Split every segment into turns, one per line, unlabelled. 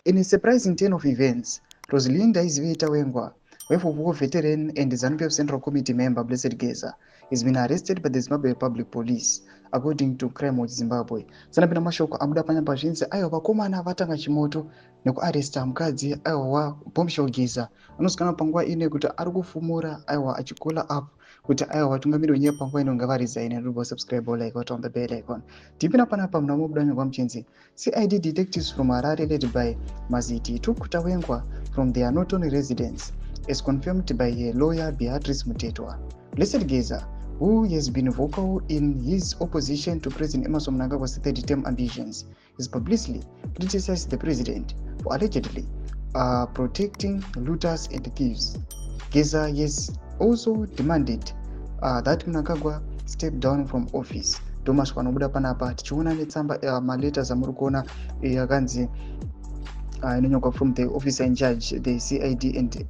In a surprising turn of events, Rosalinda Izvita Wengwa, wife of war veteran and ZANU-PF Central Committee member Blessed Geza, has been arrested by the Zimbabwe Public Police, according to Crime Watch Zimbabwe. Sanapinda mashoko amuda panya pazvinzi ayo vakomana vatanga chimoto nekuaresta mukadzi aiwa Bombshell Geza anozikanwa panguva ine kuti ari kufumura aiwa achikola up kuti aiwa vatungamiri wenyika panguva inonga varizaine rubo subscribe like what on the bell icon tipina panapa muna mubudani kwamuchenzi CID detectives from Harare led by Maziti took Kutawengwa from their Norton residence as confirmed by her lawyer Beatrice Mutetwa. Blessed Geza, who has been vocal in his opposition to President Emmerson Mnangagwa's third-term ambitions, has publicly criticized the president for allegedly protecting looters and thieves. Geza has also demanded that Mnangagwa step down from office. Thomas wanobuda panapa tichiona netsamba maletters amuri kuona yakanzi inonyorwa from the officer in charge the CID and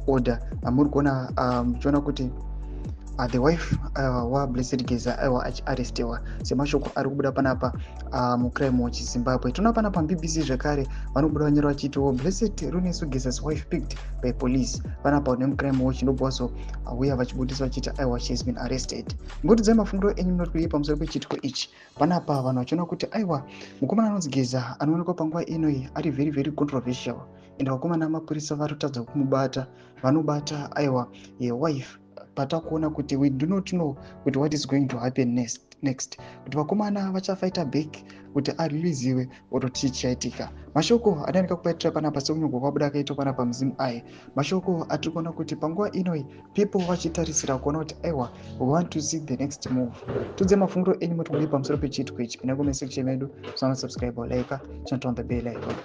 order amuri kuona muchiona kuti the wife wa Blessed Geza aiwa achiarestiwa semashoko ari kubuda panapa mucrime watch Zimbabwe. Tona panapa BBC zvekare vanobuda vanyora vachiti Blessed Runesu Geza's wife picked by police. Panapa ne mucrime watch ndobwaso uya vachibudisa vachiti aiwa she has been arrested. Ngotidzai mafungiro enyu munoti kudii pamusoro pechitiko ichi. Panapa vanhu vachiona kuti aiwa mukomana anonzi Geza anoonekwa panguva inoyi ari very very controversial and vakomana vamapurisa vari kutadza kumubata vanobata aiwa wife patakuona kuti we do not know kuti what is going to happen next kuti vakomana vachafighta back kuti ariliziwe ototi chichaitika. Mashoko adanika kupaitira panapa sekunyorwa kwabuda akaitwa panapa muzimu aye mashoko atiri kuona kuti panguva inoi people vachitarisira kuona kuti aiwa we want to see the next move. Tudze mafungiro enyu moti kudii pamusoro pechitiko ichi. Pinda comment section medu, subscribe like, turn on the bell icon.